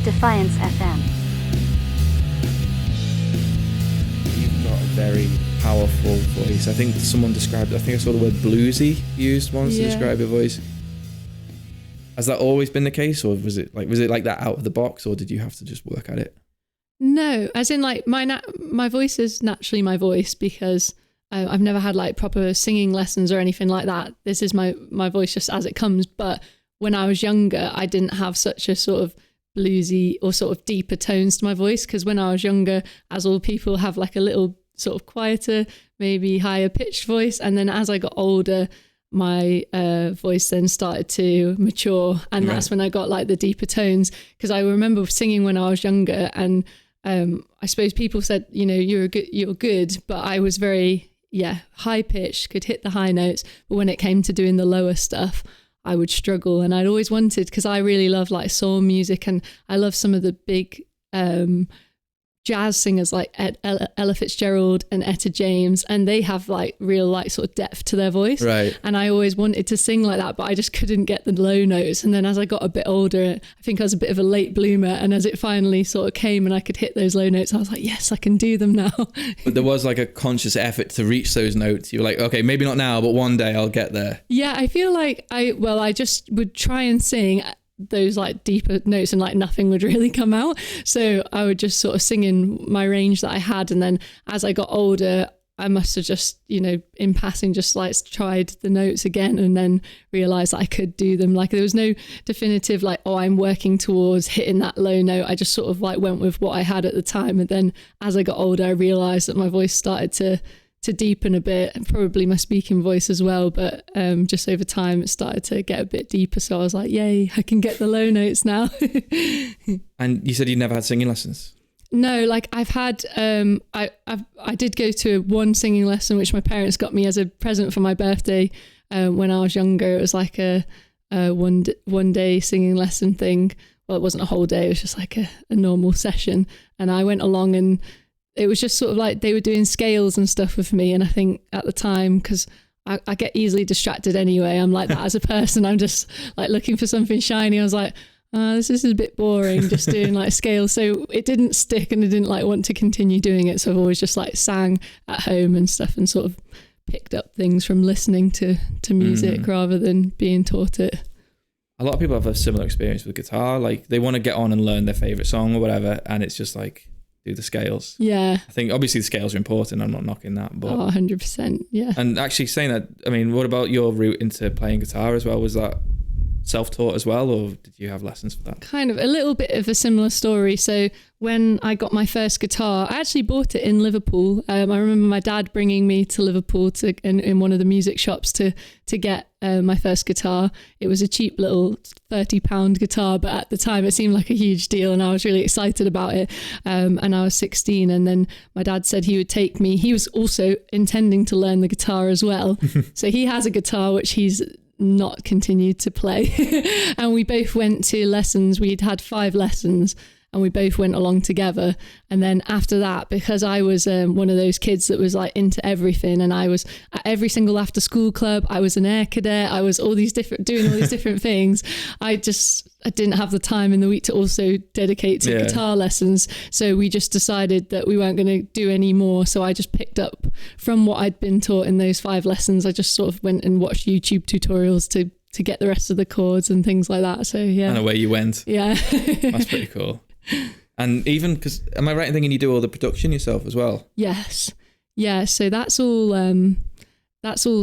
Defiance FM. You've got a very powerful voice. I think someone described, I think I saw the word bluesy used once to describe your voice. Has that always been the case, or was it like that out of the box, or did you have to just work at it? No, as in like my voice is naturally my voice because I've never had like proper singing lessons or anything like that. This is my voice just as it comes. But when I was younger, I didn't have such a sort of bluesy or sort of deeper tones to my voice, because when I was younger, as all people have like a little sort of quieter, maybe higher pitched voice. And then as I got older, my voice then started to mature, and that's when I got like the deeper tones, because I remember singing when I was younger, and I suppose people said, you know, you're good, but I was very high pitched, could hit the high notes, but when it came to doing the lower stuff, I would struggle. And I'd always wanted, because I really love like soul music, and I love some of the big jazz singers like Ella Fitzgerald and Etta James, and they have like real like sort of depth to their voice, right? And I always wanted to sing like that, but I just couldn't get the low notes. And then as I got a bit older, I think I was a bit of a late bloomer, and as it finally sort of came and I could hit those low notes, I was like, yes, I can do them now. But there was like a conscious effort to reach those notes. You were like, okay, maybe not now, but one day I'll get there. Yeah, I feel like I just would try and sing those like deeper notes and like nothing would really come out, so I would just sort of sing in my range that I had. And then as I got older, I must have just, you know, in passing just like tried the notes again, and then realized that I could do them. Like there was no definitive like, oh, I'm working towards hitting that low note. I just sort of like went with what I had at the time. And then as I got older, I realized that my voice started to deepen a bit, and probably my speaking voice as well, but just over time it started to get a bit deeper, so I was like, yay, I can get the low notes now. And you said you never had singing lessons? No, like I've had I did go to one singing lesson which my parents got me as a present for my birthday when I was younger. It was like a one day singing lesson thing. Well, it wasn't a whole day, it was just like a normal session, and I went along, and it was just sort of like they were doing scales and stuff with me. And I think at the time, because I get easily distracted anyway, I'm like that as a person, I'm just like looking for something shiny. I was like, this is a bit boring, just doing like scales. So it didn't stick, and I didn't like want to continue doing it. So I've always just like sang at home and stuff, and sort of picked up things from listening to music rather than being taught it. A lot of people have a similar experience with guitar. Like they want to get on and learn their favorite song or whatever, and it's just like, do the scales. Yeah. I think obviously the scales are important. I'm not knocking that, but 100%. Yeah. And actually saying that, I mean, what about your route into playing guitar as well? Was that self-taught as well, or did you have lessons for that? Kind of a little bit of a similar story. So when I got my first guitar, I actually bought it in Liverpool. I remember my dad bringing me to Liverpool in one of the music shops to get my first guitar. It was a cheap little £30 guitar, but at the time it seemed like a huge deal, and I was really excited about it. And I was 16, and then my dad said he would take me. He was also intending to learn the guitar as well. So he has a guitar which he's not continued to play. And we both went to lessons. We'd had 5 lessons, and we both went along together. And then after that, because I was one of those kids that was like into everything, and I was at every single after school club, I was an air cadet, I was doing all these different things. I didn't have the time in the week to also dedicate to guitar lessons. So we just decided that we weren't going to do any more. So I just picked up from what I'd been taught in those 5 lessons. I just sort of went and watched YouTube tutorials to get the rest of the chords and things like that. So yeah. And away you went. Yeah. That's pretty cool. And even because, am I right in thinking you do all the production yourself as well? Yes. Yeah. So that's all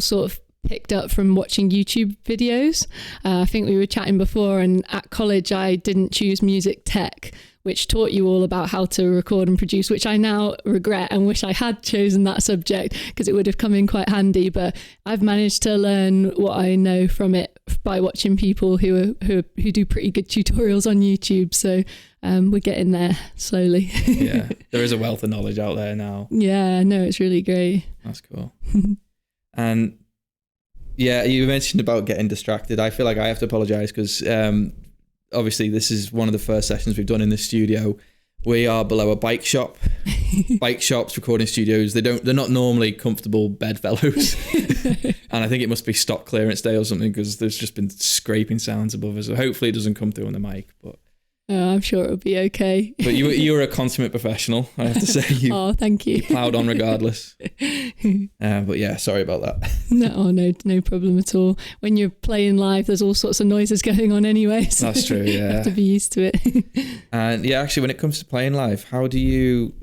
sort of picked up from watching YouTube videos. I think we were chatting before, and at college I didn't choose music tech, which taught you all about how to record and produce, which I now regret and wish I had chosen that subject, because it would have come in quite handy. But I've managed to learn what I know from it by watching people who do pretty good tutorials on YouTube. So we're getting there slowly. Yeah, there is a wealth of knowledge out there now. Yeah, no, it's really great. That's cool. And yeah, you mentioned about getting distracted. I feel like I have to apologize because obviously this is one of the first sessions we've done in the studio. We are below a bike shop. Bike shops, recording studios, they're not normally comfortable bedfellows. And I think it must be stock clearance day or something, because there's just been scraping sounds above us. So hopefully it doesn't come through on the mic, but I'm sure it'll be okay. But you were a consummate professional, I have to say. Oh, thank you. You ploughed on regardless. But yeah, sorry about that. No problem at all. When you're playing live, there's all sorts of noises going on anyway. So that's true, yeah. You have to be used to it. And yeah, actually, when it comes to playing live, how do you...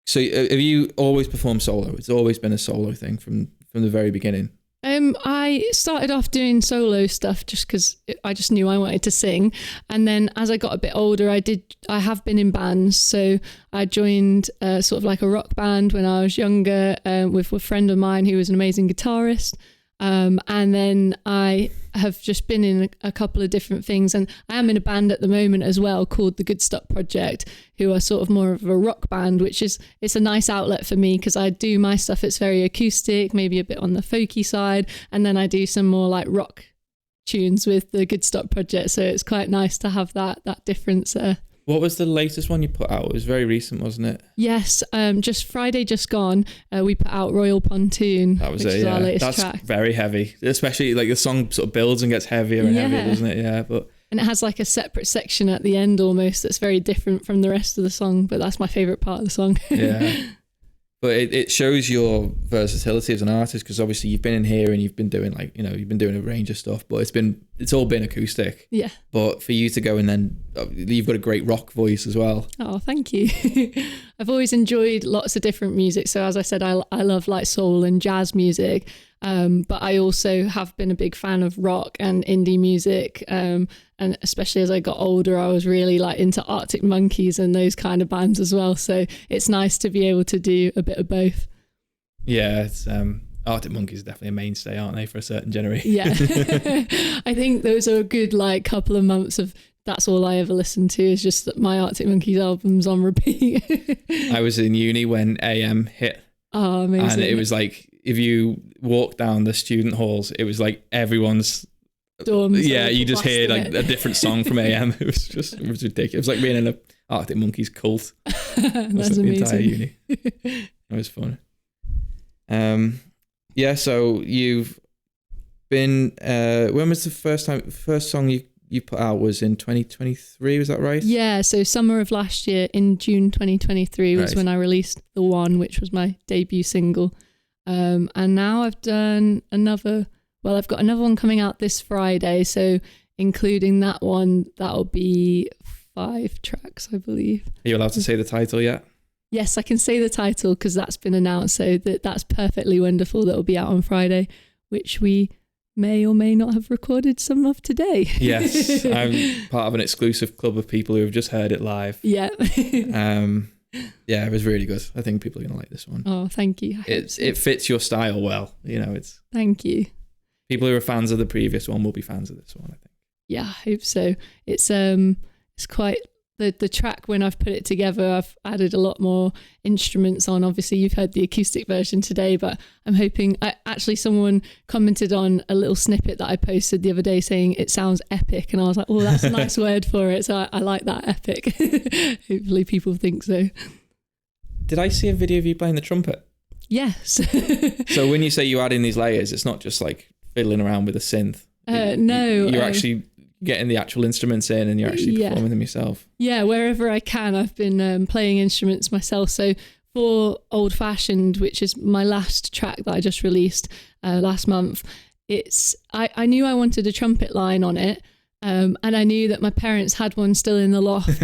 So have you always performed solo? It's always been a solo thing from the very beginning? I started off doing solo stuff just because I just knew I wanted to sing, and then as I got a bit older, I have been in bands. So I joined sort of like a rock band when I was younger with a friend of mine who was an amazing guitarist, and then I have just been in a couple of different things, and I am in a band at the moment as well called the Good Stuff Project, who are sort of more of a rock band, it's a nice outlet for me because I do my stuff, it's very acoustic, maybe a bit on the folky side, and then I do some more like rock tunes with the Good Stuff Project, so it's quite nice to have that difference there. What was the latest one you put out? It was very recent, wasn't it? Yes, just Friday just gone, we put out Royal Pontoon, that was which it, is yeah. our latest That's track. very heavy, especially like the song sort of builds and gets heavier and heavier, doesn't it? Yeah, and it has like a separate section at the end almost that's very different from the rest of the song, but that's my favourite part of the song. Yeah. But it shows your versatility as an artist, because obviously you've been in here and you've been doing you've been doing a range of stuff, but it's all been acoustic. Yeah. But for you to go and then you've got a great rock voice as well. Oh, thank you. I've always enjoyed lots of different music. So as I said, I love like soul and jazz music, but I also have been a big fan of rock and indie music. And especially as I got older, I was really like into Arctic Monkeys and those kind of bands as well. So it's nice to be able to do a bit of both. Yeah, it's Arctic Monkeys are definitely a mainstay, aren't they, for a certain generation? Yeah. I think those are a good like couple of months of that's all I ever listened to is just my Arctic Monkeys albums on repeat. I was in uni when AM hit. Oh, amazing. And it was like, if you walk down the student halls, it was like everyone's dorms. Yeah, you just hear like a different song from AM. It was ridiculous. It was like being in a Arctic Monkeys cult. That's amazing. Entire uni. It was fun. Yeah, so you've been when was the first song you put out was in 2023, was that right? Yeah, so summer of last year in June 2023 was when I released The One, which was my debut single. And now I've done I've got another one coming out this Friday, so including that one, that'll be 5 tracks, I believe. Are you allowed to say the title yet? Yes, I can say the title because that's been announced, so that's Perfectly Wonderful, that'll be out on Friday, which we may or may not have recorded some of today. Yes, I'm part of an exclusive club of people who have just heard it live. Yeah. Yeah, it was really good. I think people are going to like this one. Oh, thank you. It fits your style well. It's... Thank you. People who are fans of the previous one will be fans of this one, I think. Yeah, I hope so. It's quite the track. When I've put it together, I've added a lot more instruments on. Obviously, you've heard the acoustic version today, but I'm hoping. Someone commented on a little snippet that I posted the other day saying it sounds epic, and I was like, oh, that's a nice word for it. So I like that, epic. Hopefully, people think so. Did I see a video of you playing the trumpet? Yes. So when you say you add in these layers, it's not just like fiddling around with a synth. No. You're actually getting the actual instruments in and you're actually performing them yourself. Yeah, wherever I can. I've been playing instruments myself. So for Old Fashioned, which is my last track that I just released last month, I knew I wanted a trumpet line on it. And I knew that my parents had one still in the loft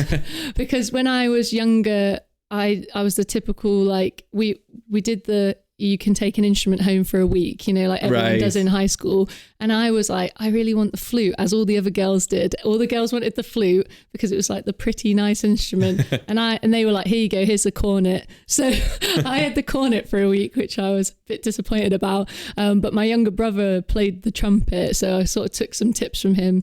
because when I was younger, I was the typical, like, we did you can take an instrument home for a week, like everyone does in high school. And I was like, I really want the flute, as all the other girls did. All the girls wanted the flute because it was like the pretty nice instrument. and they were like, here you go, here's the cornet. So I had the cornet for a week, which I was a bit disappointed about. But my younger brother played the trumpet, so I sort of took some tips from him.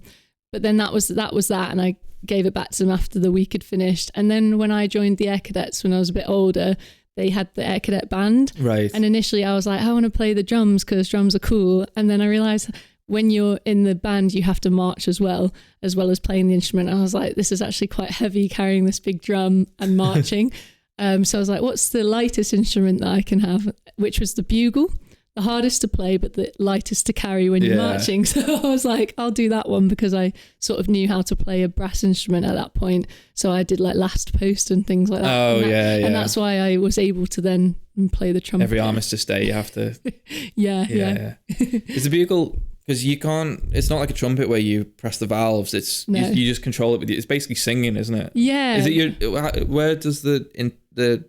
But then that was that, and I gave it back to them after the week had finished. And then when I joined the Air Cadets when I was a bit older, they had the Air Cadet band. Right. And initially I was like, I want to play the drums because drums are cool. And then I realized when you're in the band, you have to march as well as playing the instrument. And I was like, this is actually quite heavy, carrying this big drum and marching. So I was like, what's the lightest instrument that I can have? Which was the bugle. the hardest to play, but the lightest to carry when you're marching. So I was like, I'll do that one because I sort of knew how to play a brass instrument at that point. So I did like last post and things like that. And that's why I was able to then play the trumpet. Every armistice day you have to. Yeah. Is the bugle, because you can't, it's not like a trumpet where you press the valves. It's you just control it with it's basically singing, isn't it? Yeah. Is it where does the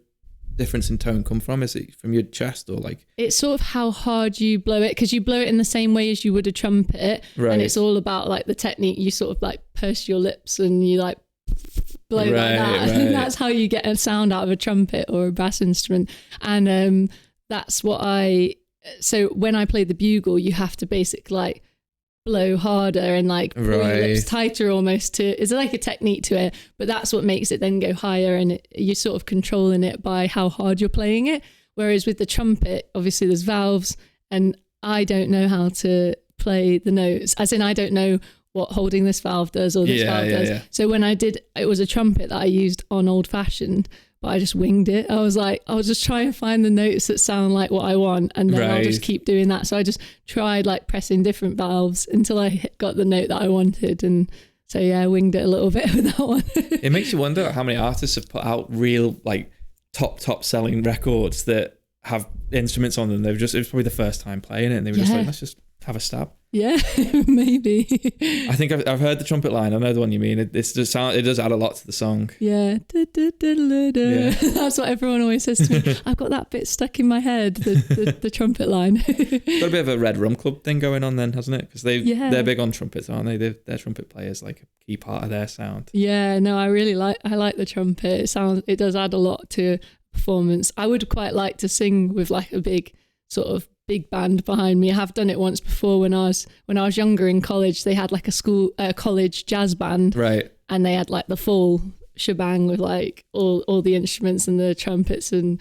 difference in tone come from? Is it from your chest or like? It's sort of how hard you blow it, because you blow it in the same way as you would a trumpet, and it's all about like the technique. You sort of like purse your lips and you like blow like that, and that's how you get a sound out of a trumpet or a brass instrument. And that's what so when I play the bugle, you have to basically like blow harder and like pull your lips tighter almost it's like a technique to it, but that's what makes it then go higher, and you're sort of controlling it by how hard you're playing it. Whereas with the trumpet, obviously there's valves, and I don't know how to play the notes, as in I don't know what holding this valve does or this valve does. So when I did, it was a trumpet that I used on Old Fashioned, but I just winged it. I was like, I'll just try and find the notes that sound like what I want, and then I'll just keep doing that. So I just tried like pressing different valves until I got the note that I wanted. And so I winged it a little bit with that one. It makes you wonder how many artists have put out real like top selling records that have instruments on them. It was probably the first time playing it, and they were just like, let's just have a stab. Yeah, maybe. I think I've heard the trumpet line. I know the one you mean. It does add a lot to the song. Yeah. That's what everyone always says to me. I've got that bit stuck in my head, the trumpet line. Got a bit of a Red Rum Club thing going on then, hasn't it? Because they're big on trumpets, aren't they? Their trumpet players like a key part of their sound. Yeah, no, I like the trumpet. It does add a lot to performance. I would quite like to sing with like a big sort of big band behind me. I have done it once before when I was younger in college. They had like a college jazz band, right? And they had like the full shebang with like all the instruments and the trumpets and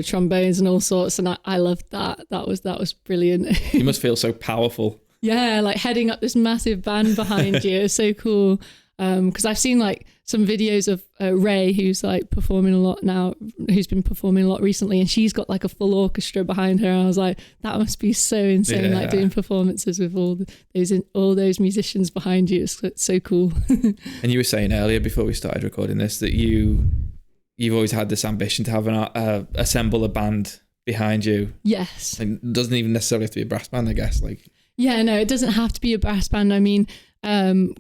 trombones and all sorts. And I loved that. That was brilliant. You must feel so powerful. Yeah, like heading up this massive band behind you. It's so cool. Because I've seen like some videos of Ray, who's like performing a lot now, who's been performing a lot recently, and she's got like a full orchestra behind her. And I was like, that must be so insane, like doing performances with all those musicians behind you. It's so cool. And you were saying earlier before we started recording this that you've always had this ambition to have assemble a band behind you. Yes. Like, it doesn't even necessarily have to be a brass band, I guess. Like. Yeah, no, it doesn't have to be a brass band. I mean,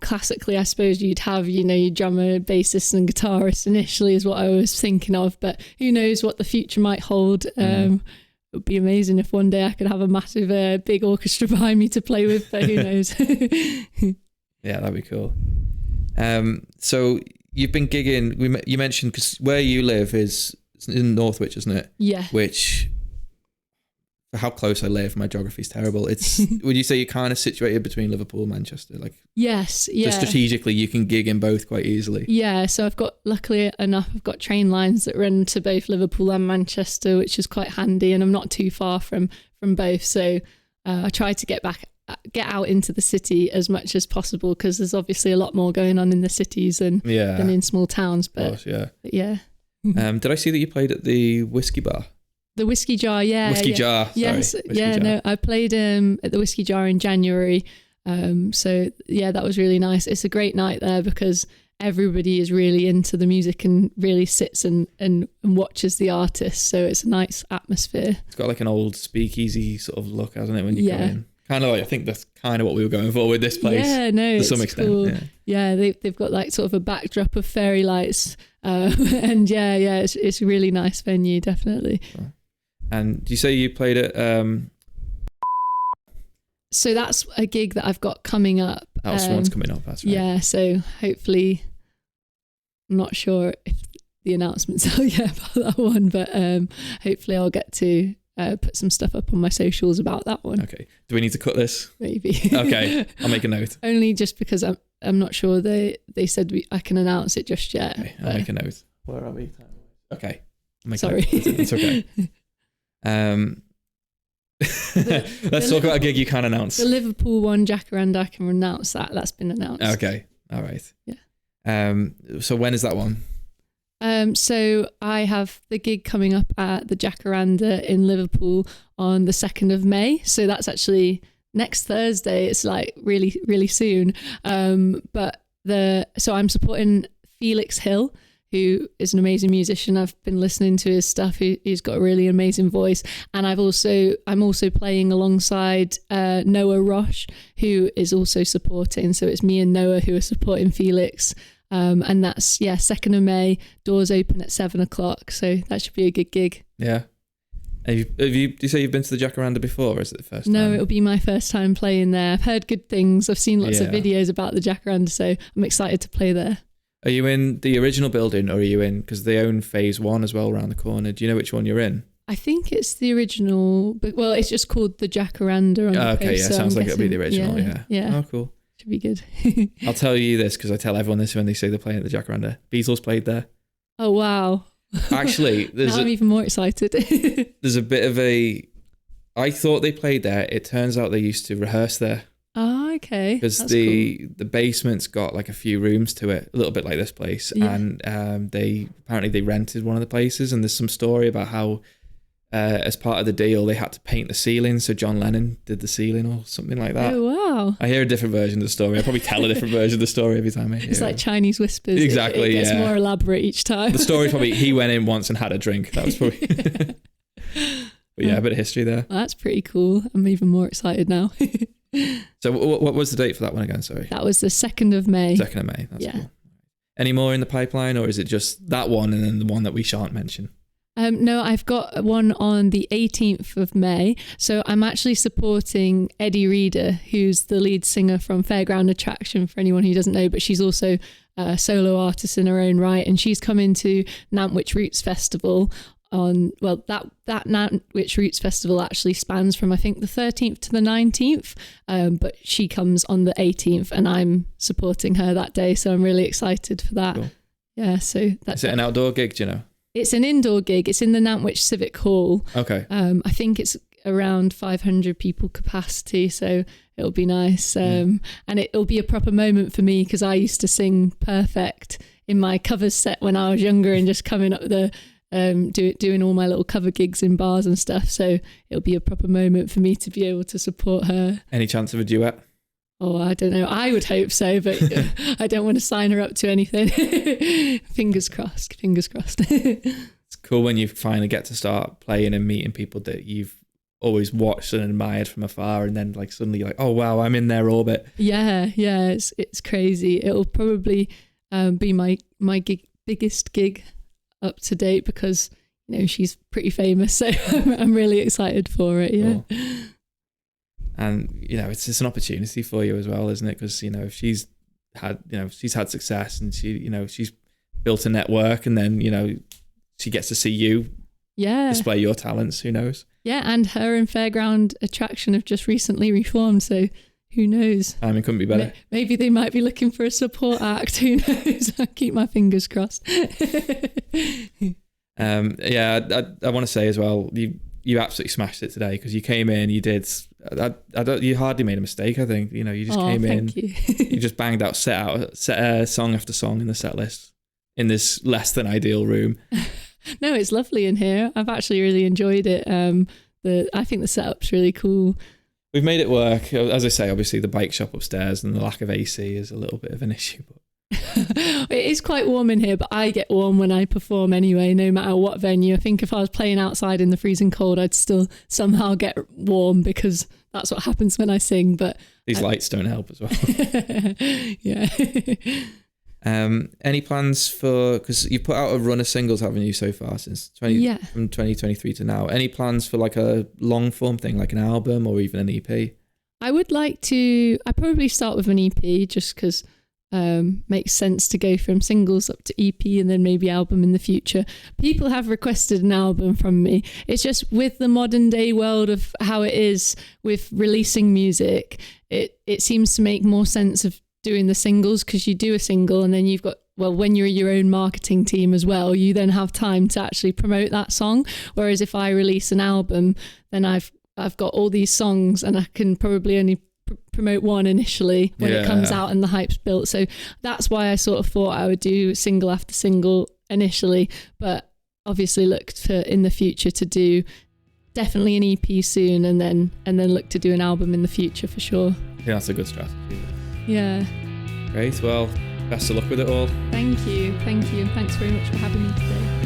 classically, I suppose you'd have, your drummer, bassist and guitarist initially is what I was thinking of, but who knows what the future might hold. It would be amazing if one day I could have a massive, big orchestra behind me to play with, but who knows? Yeah, that'd be cool. So you've been gigging, you mentioned, because where you live is in Northwich, isn't it? Yeah. Which, for how close I live, my geography's terrible. It's would you say you're kind of situated between Liverpool and Manchester? Like, yes, yeah. So strategically, you can gig in both quite easily. Yeah, so luckily enough, I've got train lines that run to both Liverpool and Manchester, which is quite handy, and I'm not too far from both. So I try to get out into the city as much as possible, because there's obviously a lot more going on in the cities than in small towns. But but did I see that you played at the Whiskey Bar? The Whiskey Jar, Whiskey Jar. Yes, Whiskey Jar. No, I played at the Whiskey Jar in January. So yeah, that was really nice. It's a great night there because everybody is really into the music and really sits and watches the artist. So it's a nice atmosphere. It's got like an old speakeasy sort of look, hasn't it, when you come in? Kind of like, I think that's kind of what we were going for with this place. Yeah, no, to some extent. Cool. Yeah, they've got like sort of a backdrop of fairy lights, and it's a really nice venue, definitely. Cool. And do you say you played at? So that's a gig that I've got coming up. Oh, someone's coming up. That's right. Yeah, so hopefully, I'm not sure if the announcement's out yet about that one, but hopefully I'll get to put some stuff up on my socials about that one. Okay. Do we need to cut this? Maybe. Okay, I'll make a note. Only just because I'm not sure they said I can announce it just yet. Okay, I'll make a note. Where are we? Okay. Sorry. It's okay. Let's talk about a gig you can announce. The Liverpool one, Jacaranda, I can announce that. That's been announced. Okay. All right. Yeah. So when is that one? So I have the gig coming up at the Jacaranda in Liverpool on the 2nd of May. So that's actually next Thursday. It's like really, really soon. So I'm supporting Felix Hill, who is an amazing musician. I've been listening to his stuff. He's got a really amazing voice. And I'm also playing alongside Noah Roche, who is also supporting. So it's me and Noah who are supporting Felix. And that's 2nd of May. Doors open at 7:00. So that should be a good gig. Yeah. Do you say you've been to the Jacaranda before, or is it the first time? No, it'll be my first time playing there. I've heard good things. I've seen lots of videos about the Jacaranda, so I'm excited to play there. Are you in the original building, or are you in, because they own phase 1 as well around the corner? Do you know which one you're in? I think it's the original, but well, it's just called the Jacaranda on the okay, post, yeah, so sounds I'm like it'll be the original, yeah. Oh, cool. Should be good. I'll tell you this, because I tell everyone this when they say they're playing at the Jacaranda. Beatles played there. Oh, wow. Actually, now I'm even more excited. There's a bit of I thought they played there. It turns out they used to rehearse there. Oh, okay. Because the basement's got like a few rooms to it, a little bit like this place. Yeah. And they rented one of the places, and there's some story about how as part of the deal they had to paint the ceiling, so John Lennon did the ceiling or something like that. Oh, wow. I hear a different version of the story. I probably tell a different version of the story every time I hear it. It's like Chinese whispers. Exactly, it gets more elaborate each time. The story's probably he went in once and had a drink. That was probably But yeah, a bit of history there. Well, that's pretty cool. I'm even more excited now. So what was the date for that one again? Sorry. That was the 2nd of May. 2nd of May. That's cool. Any more in the pipeline, or is it just that one and then the one that we shan't mention? No, I've got one on the 18th of May. So I'm actually supporting Eddie Reader, who's the lead singer from Fairground Attraction, for anyone who doesn't know, but she's also a solo artist in her own right. And she's coming to Nantwich Roots Festival that Nantwich Roots Festival actually spans from, I think, the 13th to the 19th, but she comes on the 18th and I'm supporting her that day, so I'm really excited for that. Cool. Yeah, so that's... Is it an outdoor gig, do you know? It's an indoor gig. It's in the Nantwich Civic Hall. Okay. I think it's around 500 people capacity, so it'll be nice. And it'll be a proper moment for me, because I used to sing Perfect in my covers set when I was younger, and just coming up the doing all my little cover gigs in bars and stuff, so it'll be a proper moment for me to be able to support her. Any chance of a duet? Oh, I don't know. I would hope so, but I don't want to sign her up to anything. Fingers crossed. It's cool when you finally get to start playing and meeting people that you've always watched and admired from afar, and then like suddenly you're like, oh wow, I'm in their orbit. Yeah, it's crazy. It'll probably be my biggest gig up to date, because she's pretty famous, so I'm really excited for it. Yeah. Cool. And it's just an opportunity for you as well, isn't it? Because if she's had success, and she's built a network, and then she gets to see you display your talents. Who knows? Yeah, and her and Fairground Attraction have just recently reformed, so who knows? I mean, couldn't be better. Maybe they might be looking for a support act. Who knows? I keep my fingers crossed. I want to say as well, you absolutely smashed it today, because you came in, you did. You hardly made a mistake. I think you just came in. You just banged out, set song after song in the set list in this less than ideal room. No, it's lovely in here. I've actually really enjoyed it. I think the setup's really cool. We've made it work. As I say, obviously the bike shop upstairs and the lack of AC is a little bit of an issue. But it is quite warm in here, but I get warm when I perform anyway, no matter what venue. I think if I was playing outside in the freezing cold, I'd still somehow get warm, because that's what happens when I sing. But these lights don't help as well. Yeah. Any plans for, because you've put out a run of singles, haven't you, so far from 2023 to now? Any plans for like a long form thing, like an album or even an EP? I would like to. I probably start with an EP, just because makes sense to go from singles up to EP and then maybe album in the future. People have requested an album from me. It's just with the modern day world of how it is with releasing music, it seems to make more sense of doing the singles, because you do a single and then you've got, when you're your own marketing team as well, you then have time to actually promote that song. Whereas if I release an album, then I've got all these songs and I can probably only promote one initially when it comes out and the hype's built. So that's why I sort of thought I would do single after single initially, but obviously look for in the future to do definitely an EP soon, and then look to do an album in the future for sure. I think that's a good strategy. Yeah. Great. Well, best of luck with it all. Thank you. And thanks very much for having me today.